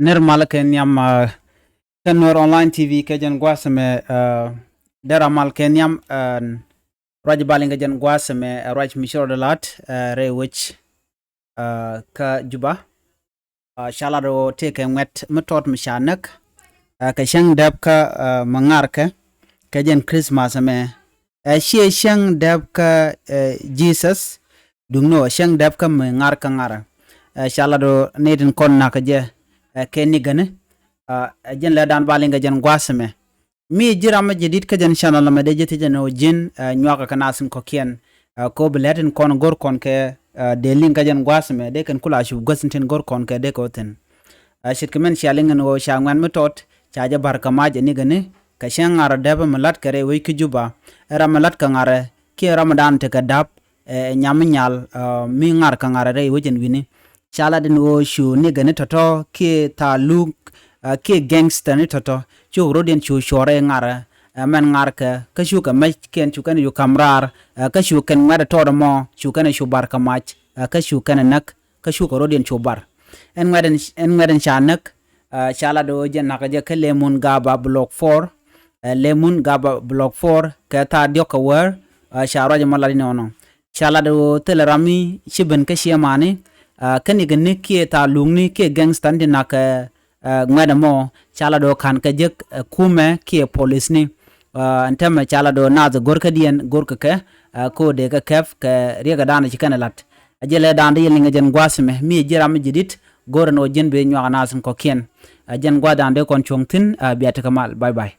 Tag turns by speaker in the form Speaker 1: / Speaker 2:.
Speaker 1: نرمال كنيام كنور أونلاين تي في كجن قاسم درا مال كنيام راج بالين كجن قاسم راج مشور دلات ري ويتش كجوبا شالارو تيك مت متوت مشانك كشان داب كا منارك كجن كريسماس مه شيء شان داب كا جيسس دونو شان داب كا منارك ngara شالارو نيدن كون ناكجه kenni gane jen la dan balinga jen gwasme mi jirama jedit ka jen channel ma de jeti jeno jin nywaka kanasin ko kien ko beletin kon gor kon ke de linga jen gwasme de kan kula shu gosintin gor kon ke de ko ten shit kemen shalinga no shangwan metot chaja barka maje ni gane ka shangara deba malat kare wi ki juba era malat ka ngare ki ramadan te ka dab nyam nyal mi ngar ka ngare re wujin wini chala din wo shu ni gane toto ki ta luk ki gangster ni toto chu rodin chu shore ngara man ngar ka shu ka mai ken chu kan yu kamrar ka shu kan ngara to mo shu kan shu bar ka mach ka shu kan nak ka shu ko rodin chu bar en ngaden chanak chala do jen naka je ka lemon gaba block 4 lemon gaba block 4 ka ta dioka wer sharo je malari no chala do telerami shiben ka shiamani kani gani ki ta lungni ki gangster din naka ngada mo chala do kan ka jek kume ki police ni antama chala do na za gorka dien gorka ka ko de ka kef ka riga dana chikana lat ajele danda yelinga jen gwasme mi jiram jidit goran o jen be nywa nasin ko kien jen gwa dande kon chongtin biata kamal bye bye